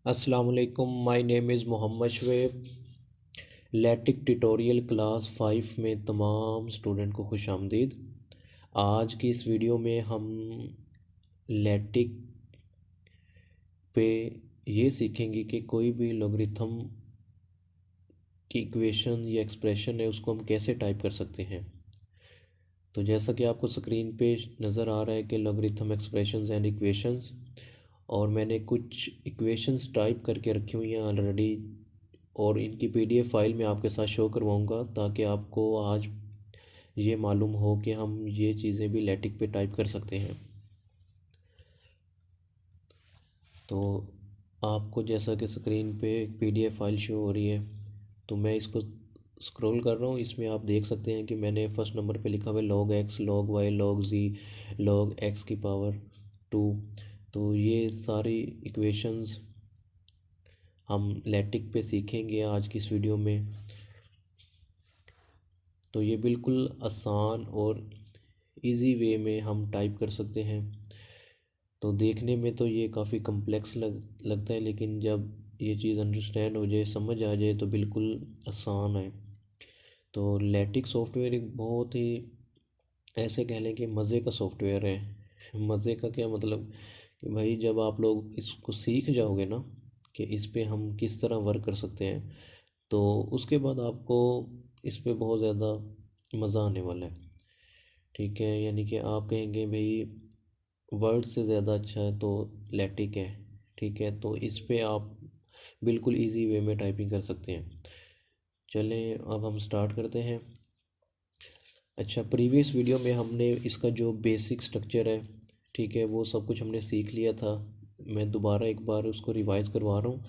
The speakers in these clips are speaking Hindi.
अस्सलाम वालेकुम, my name is Mohammad Shoaib. LaTeX tutorial class 5 में तमाम स्टूडेंट को खुश आमदीद। आज की इस वीडियो में हम लैटिक पे ये सीखेंगे कि कोई भी लॉगरिथम की इक्वेशन या एक्सप्रेशन है उसको हम कैसे टाइप कर सकते हैं। तो जैसा कि आपको स्क्रीन पे नज़र आ रहा है कि लॉगरिथम एक्सप्रेशंस एंड इक्वेशंस, और मैंने कुछ इक्वेशंस टाइप करके रखी हुई हैं ऑलरेडी, और इनकी पीडीएफ फाइल मैं आपके साथ शो करवाऊंगा ताकि आपको आज ये मालूम हो कि हम ये चीज़ें भी लैटिक पे टाइप कर सकते हैं। तो आपको जैसा कि स्क्रीन पे पीडीएफ फाइल शो हो रही है, तो मैं इसको स्क्रॉल कर रहा हूँ। इसमें आप देख सकते हैं कि मैंने फर्स्ट नंबर पे लिखा हुआ है log x log y log z log x की पावर 2। तो ये सारी इक्वेशंस हम लैटिक पे सीखेंगे आज की इस वीडियो में। तो ये बिल्कुल आसान और इजी वे में हम टाइप कर सकते हैं। तो देखने में तो ये काफ़ी कम्प्लेक्स लगता है, लेकिन जब ये चीज़ अंडरस्टैंड हो जाए, समझ आ जाए, तो बिल्कुल आसान है। तो लैटिक सॉफ्टवेयर एक बहुत ही, ऐसे कह लें कि मज़े का सॉफ्टवेयर है। मज़े का क्या मतलब कि भाई जब आप लोग इसको सीख जाओगे ना कि इस पे हम किस तरह वर्क कर सकते हैं, तो उसके बाद आपको इस पे बहुत ज़्यादा मज़ा आने वाला है। ठीक है, यानी कि आप कहेंगे भाई वर्ड से ज़्यादा अच्छा है तो लैटिक है। ठीक है, तो इस पे आप बिल्कुल इजी वे में टाइपिंग कर सकते हैं। चलें अब हम स्टार्ट करते हैं। अच्छा, प्रीवियस वीडियो में हमने इसका जो बेसिक स्ट्रक्चर है, ठीक है, वो सब कुछ हमने सीख लिया था। मैं दोबारा एक बार उसको रिवाइज़ करवा रहा हूँ।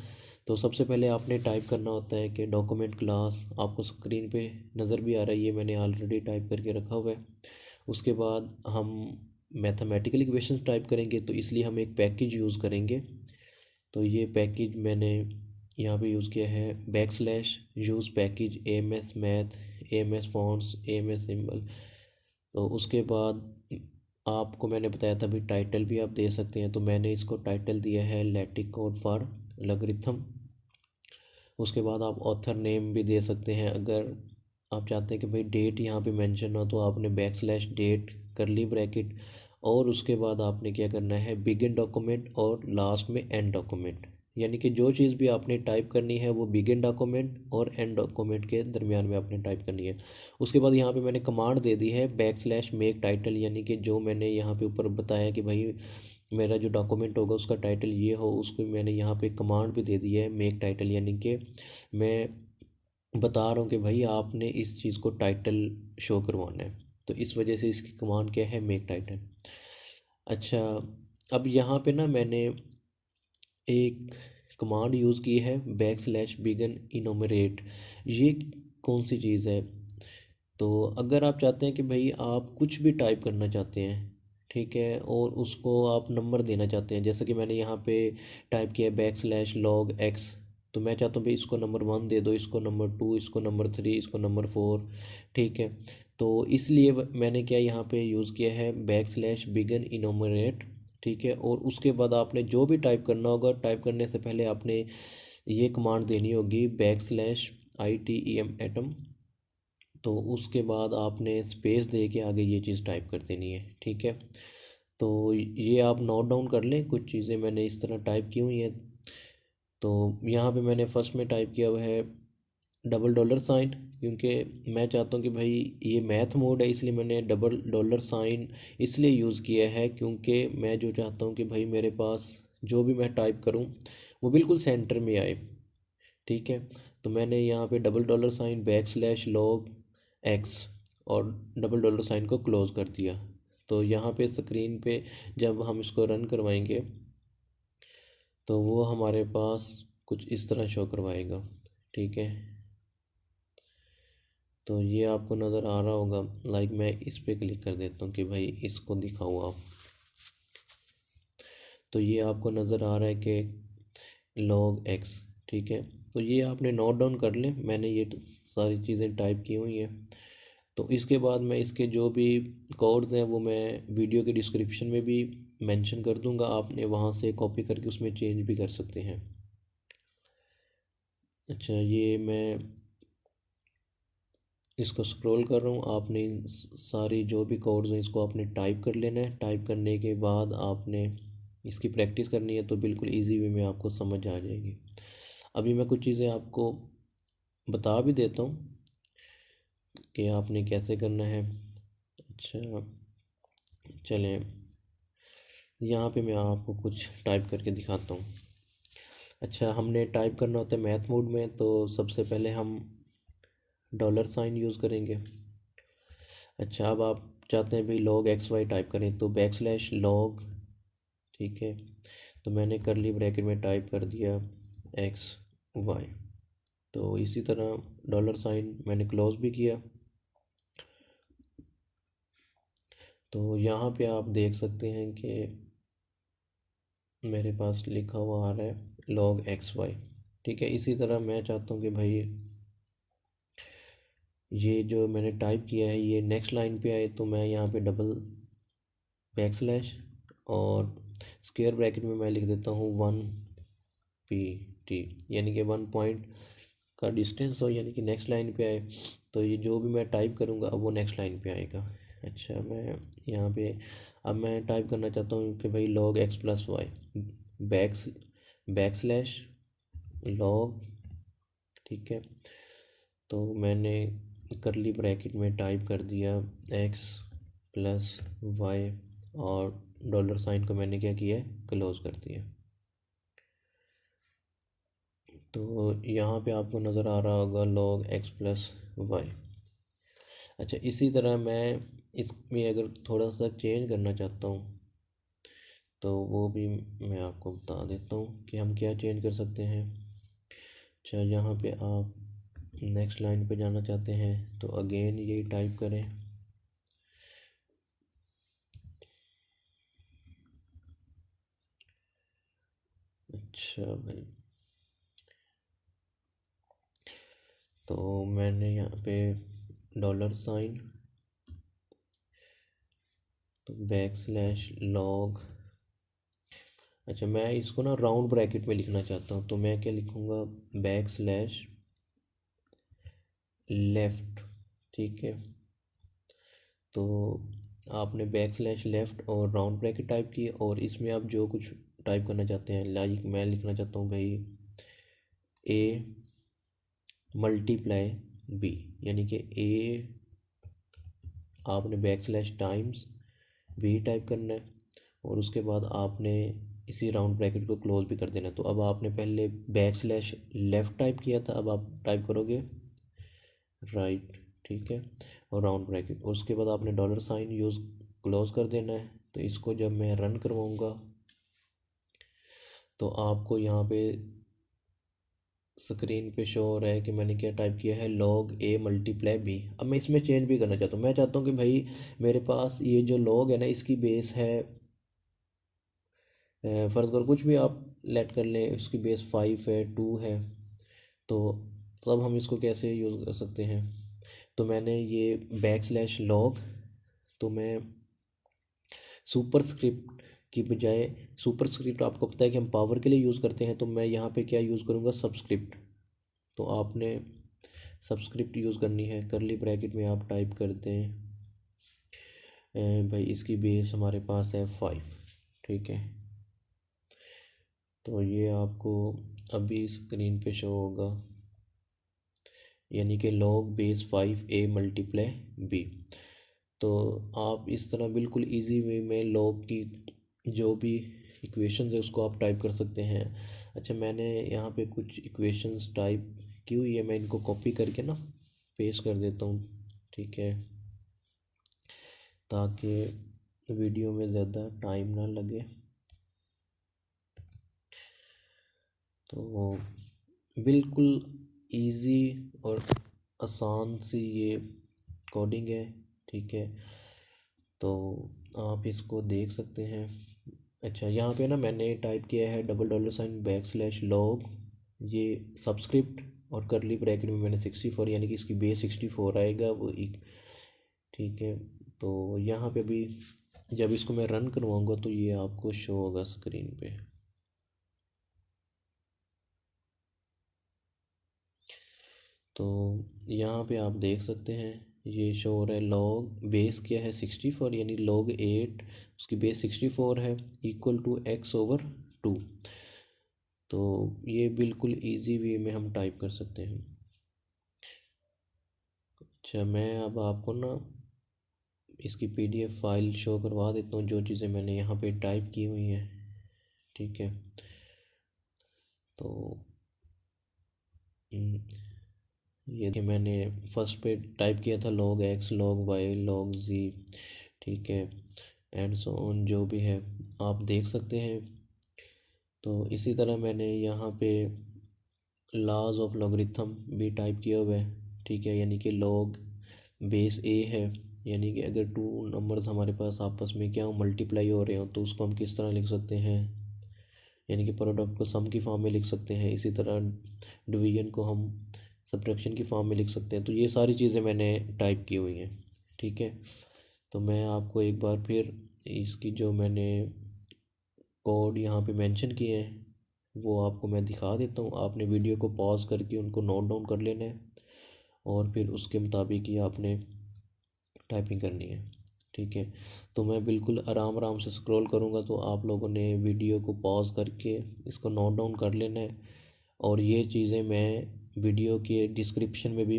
तो सबसे पहले आपने टाइप करना होता है कि डॉक्यूमेंट क्लास, आपको स्क्रीन पे नज़र भी आ रहा है, ये मैंने ऑलरेडी टाइप करके रखा हुआ है। उसके बाद हम मैथमेटिकल इक्वेशंस टाइप करेंगे, तो इसलिए हम एक पैकेज यूज़ करेंगे। तो ये पैकेज मैंने यहाँ पे यूज़ किया है backslash use package AMS math, AMS fonts, AMS symbol. तो उसके बाद आपको मैंने बताया था भी टाइटल भी आप दे सकते हैं, तो मैंने इसको टाइटल दिया है लैटिक कोड फॉर लॉगरिथम। उसके बाद आप ऑथर नेम भी दे सकते हैं। अगर आप चाहते हैं कि भाई डेट यहाँ पे मेंशन हो, तो आपने बैकस्लैश डेट करली ब्रैकेट, और उसके बाद आपने क्या करना है बिगिन डॉक्यूमेंट और लास्ट में एंड डॉक्यूमेंट। यानी कि जो चीज़ भी आपने टाइप करनी है वो बिगिन डॉक्यूमेंट और एंड डॉक्यूमेंट के दरमियान में आपने टाइप करनी है। उसके बाद यहाँ पे मैंने कमांड दे दी है बैकस्लैश मेक टाइटल, यानी कि जो मैंने यहाँ पे ऊपर बताया कि भाई मेरा जो डॉक्यूमेंट होगा उसका टाइटल ये हो, उसको मैंने यहाँ पे कमांड भी दे दी है मेक टाइटल, यानी कि मैं बता रहा हूँ कि भाई आपने इस चीज़ को टाइटल शो करवाना है। तो इस वजह से इसकी कमांड क्या है मेक टाइटल। अच्छा, अब यहाँ पे ना मैंने एक कमांड यूज़ की है बैकस्लैश बिगन इनोमरेट। ये कौन सी चीज़ है? तो अगर आप चाहते हैं कि भाई आप कुछ भी टाइप करना चाहते हैं, ठीक है, और उसको आप नंबर देना चाहते हैं, जैसे कि मैंने यहाँ पे टाइप किया बैकस्लैश लॉग एक्स, तो मैं चाहता हूँ भाई इसको नंबर 1 दे दो, इसको नंबर 2, इसको नंबर 3, इसको नंबर 4। ठीक है, तो इसलिए मैंने क्या यहाँ पे यूज़ किया है बैकस्लैश बिगन इनोमरेट। ठीक है, और उसके बाद आपने जो भी टाइप करना होगा, टाइप करने से पहले आपने ये कमांड देनी होगी बैकस्लैश ITEM एटम। तो उसके बाद आपने स्पेस दे के आगे ये चीज़ टाइप कर देनी है। ठीक है, तो ये आप नोट डाउन कर लें, कुछ चीज़ें मैंने इस तरह टाइप की हुई हैं। तो यहाँ पे मैंने फर्स्ट में टाइप किया हुआ है डबल डॉलर साइन, क्योंकि मैं चाहता हूँ कि भाई ये मैथ मोड है, इसलिए मैंने डबल डॉलर साइन इसलिए यूज़ किया है क्योंकि मैं जो चाहता हूँ कि भाई मेरे पास जो भी मैं टाइप करूँ वो बिल्कुल सेंटर में आए। ठीक है, तो मैंने यहाँ पे double dollar sign backslash log x और डबल डॉलर साइन को क्लोज़ कर दिया। तो यहाँ पे स्क्रीन पे जब हम इसको रन करवाएंगे, तो वो हमारे पास कुछ इस तरह शो करवाएगा। ठीक है, तो ये आपको नज़र आ रहा होगा। लाइक मैं इस पे क्लिक कर देता हूँ कि भाई इसको दिखाओ आप। तो ये आपको नज़र आ रहा है कि log x। ठीक है, तो ये आपने नोट डाउन कर लें, मैंने ये सारी चीज़ें टाइप की हुई हैं। तो इसके बाद मैं इसके जो भी कोड्स हैं वो मैं वीडियो के डिस्क्रिप्शन में भी मेंशन कर दूंगा, आपने वहाँ से कॉपी करके उसमें चेंज भी कर सकते हैं। अच्छा, ये मैं इसको स्क्रॉल कर रहा हूँ। आपने सारी जो भी कोड्स हैं इसको आपने टाइप कर लेना है। टाइप करने के बाद आपने इसकी प्रैक्टिस करनी है, तो बिल्कुल इजी वे में आपको समझ आ जाएगी। अभी मैं कुछ चीज़ें आपको बता भी देता हूँ कि आपने कैसे करना है। अच्छा, चलें, यहाँ पे मैं आपको कुछ टाइप करके दिखाता हूँ। अच्छा, हमने टाइप करना होता है मैथ मोड में, तो सबसे पहले हम डॉलर साइन यूज़ करेंगे। अच्छा, अब आप चाहते हैं भाई लॉग एक्स वाई टाइप करें, तो बैक स्लैश लॉग, ठीक है। तो मैंने करली ब्रैकेट में टाइप कर दिया एक्स वाई। तो इसी तरह डॉलर साइन मैंने क्लोज भी किया। तो यहाँ पे आप देख सकते हैं कि मेरे पास लिखा हुआ आ रहा है लॉग एक्स वाई, ठीक है। इसी तरह मैं चाहता हूँ कि भाई ये जो मैंने टाइप किया है ये नेक्स्ट लाइन पे आए, तो मैं यहाँ पे डबल बैक स्लैश और स्क्वायर ब्रैकेट में मैं लिख देता हूँ 1 pt, यानी कि 1 पॉइंट का डिस्टेंस हो, यानी कि नेक्स्ट लाइन पे आए। तो ये जो भी मैं टाइप करूँगा अब वो नेक्स्ट लाइन पे आएगा। अच्छा, मैं यहाँ पे अब मैं टाइप करना चाहता हूँ कि भाई log x plus y back backslash log, ठीक है। तो मैंने करली ब्रैकेट में टाइप कर दिया एक्स प्लस वाई और डॉलर साइन को मैंने क्या किया है, क्लोज कर दिया। तो यहाँ पे आपको नज़र आ रहा होगा लॉग एक्स प्लस वाई। अच्छा, इसी तरह मैं इसमें अगर थोड़ा सा चेंज करना चाहता हूँ तो वो भी मैं आपको बता देता हूँ कि हम क्या चेंज कर सकते हैं। अच्छा, यहाँ पे आप नेक्स्ट लाइन पे जाना चाहते हैं तो अगेन यही टाइप करें। अच्छा भाई, तो मैंने यहाँ पे डॉलर साइन तो बैक स्लैश लॉग, अच्छा मैं इसको ना राउंड ब्रैकेट में लिखना चाहता हूँ, तो मैं क्या लिखूँगा, बैक स्लैश लेफ़्ट, ठीक है। तो आपने बैक स्लैश लेफ़्ट और राउंड ब्रैकेट टाइप की और इसमें आप जो कुछ टाइप करना चाहते हैं, लाइक मैं लिखना चाहता हूँ भाई ए मल्टीप्लाई बी, यानी कि ए आपने backslash times B type करना है और उसके बाद आपने इसी राउंड ब्रैकेट को क्लोज भी कर देना है। तो अब आपने पहले बैक स्लैश लेफ़्ट टाइप किया था, अब आप टाइप करोगे राइट, ठीक है, और राउंड ब्रैकेट, और उसके बाद आपने डॉलर साइन यूज़ क्लोज कर देना है। तो इसको जब मैं रन करवाऊँगा तो आपको यहाँ पे स्क्रीन पे शो हो रहा है कि मैंने क्या टाइप किया है, लॉग ए मल्टीप्लाई बी। अब मैं इसमें चेंज भी करना चाहता हूँ, मैं चाहता हूँ कि भाई मेरे पास ये जो लॉग है ना इसकी बेस है, फ़र्ज़ करो कुछ भी आप लेट कर लें, उसकी बेस 5 है, 2 है। तो तब हम इसको कैसे यूज़ कर सकते हैं, तो मैंने ये बैक स्लैश लॉग, तो मैं सुपर स्क्रिप्ट की बजाय, सुपर स्क्रिप्ट आपको पता है कि हम पावर के लिए यूज़ करते हैं, तो मैं यहाँ पे क्या यूज़ करूँगा, सबस्क्रिप्ट। तो आपने सबस्क्रिप्ट यूज़ करनी है, करली ब्रैकेट में आप टाइप कर दें भाई इसकी बेस हमारे पास है 5, ठीक है। तो ये आपको अभी स्क्रीन पे शो होगा, यानी कि log base 5 A multiply B. तो आप इस तरह बिल्कुल इजी वे में लॉग की जो भी इक्वेशंस है उसको आप टाइप कर सकते हैं। अच्छा, मैंने यहाँ पे कुछ इक्वेशंस टाइप की हुई है, मैं इनको कॉपी करके ना पेस्ट कर देता हूँ, ठीक है, ताकि वीडियो में ज़्यादा टाइम ना लगे। तो बिल्कुल इजी और आसान सी ये कोडिंग है, ठीक है। तो आप इसको देख सकते हैं। अच्छा, यहाँ पे ना मैंने टाइप किया है double dollar sign backslash log, ये सबस्क्रिप्ट और करली ब्रैकेट में मैंने 64, यानी कि इसकी बेस 64 आएगा वो एक, ठीक है। तो यहाँ पे भी जब इसको मैं रन करवाऊँगा तो ये आपको शो होगा स्क्रीन पे। तो यहाँ पे आप देख सकते हैं ये शो हो रहा है लॉग बेस क्या है 64, यानी log 8 उसकी बेस 64 है इक्वल टू x/2। तो ये बिल्कुल इजी वे में हम टाइप कर सकते हैं। अच्छा, मैं अब आपको ना इसकी PDF फाइल शो करवा देता हूँ, जो चीज़ें मैंने यहाँ पे टाइप की हुई हैं। ठीक है, तो ये कि मैंने फर्स्ट पे टाइप किया था log x log y log z। ठीक है, एंड सो ऑन जो भी है आप देख सकते हैं। तो इसी तरह मैंने यहाँ पे लॉज ऑफ लॉगरिथम भी टाइप किया हुआ है। ठीक है, यानी कि log बेस a है, यानी कि अगर टू नंबर्स हमारे पास आपस में क्या हो मल्टीप्लाई हो रहे हो तो उसको हम किस तरह लिख सकते हैं, यानी कि प्रोडक्ट को सम की फॉर्म में लिख सकते हैं। इसी तरह डिवीजन को हम सब्ट्रैक्शन की फॉर्म में लिख सकते हैं। तो ये सारी चीज़ें मैंने टाइप की हुई हैं। ठीक है, तो मैं आपको एक बार फिर इसकी जो मैंने कोड यहाँ पे मेंशन किए हैं वो आपको मैं दिखा देता हूँ। आपने वीडियो को पॉज करके उनको नोट डाउन कर लेना है और फिर उसके मुताबिक ही आपने टाइपिंग करनी है। ठीक है, तो मैं बिल्कुल आराम आराम से स्क्रॉल करूँगा, तो आप लोगों ने वीडियो को पॉज करके इसको नोट डाउन कर लेना है। और ये चीज़ें मैं वीडियो के डिस्क्रिप्शन में भी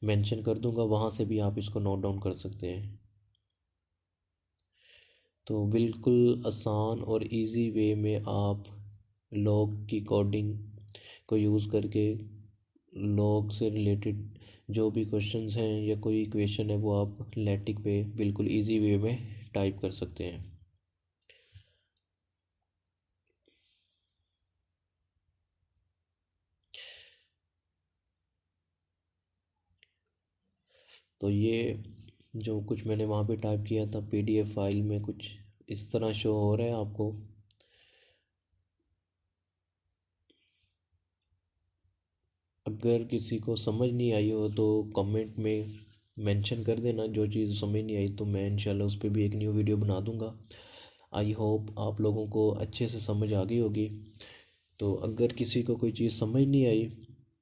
मेंशन कर दूँगा, वहाँ से भी आप इसको नोट डाउन कर सकते हैं। तो बिल्कुल आसान और इजी वे में आप लॉग की कोडिंग को यूज़ करके लॉग से रिलेटेड जो भी क्वेश्चंस हैं या कोई इक्वेशन है वो आप लैटिक पे बिल्कुल इजी वे में टाइप कर सकते हैं। तो ये जो कुछ मैंने वहाँ पे टाइप किया था PDF फाइल में कुछ इस तरह शो हो रहा है आपको। अगर किसी को समझ नहीं आई हो तो कमेंट में मेंशन कर देना, जो चीज़ समझ नहीं आई तो मैं इंशाल्लाह उस पर भी एक न्यू वीडियो बना दूंगा। आई होप आप लोगों को अच्छे से समझ आ गई होगी। तो अगर किसी को कोई चीज़ समझ नहीं आई,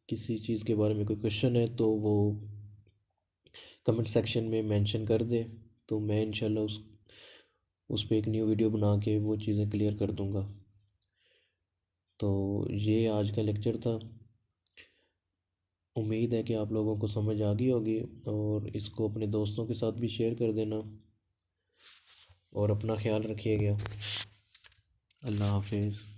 किसी चीज़ के बारे में कोई क्वेश्चन है तो वो कमेंट सेक्शन में मेंशन कर दे, तो मैं इंशाल्लाह उस पर एक न्यू वीडियो बना के वो चीज़ें क्लियर कर दूंगा। तो ये आज का लेक्चर था। उम्मीद है कि आप लोगों को समझ आ गई होगी और इसको अपने दोस्तों के साथ भी शेयर कर देना और अपना ख्याल रखिएगा। अल्लाह हाफिज़।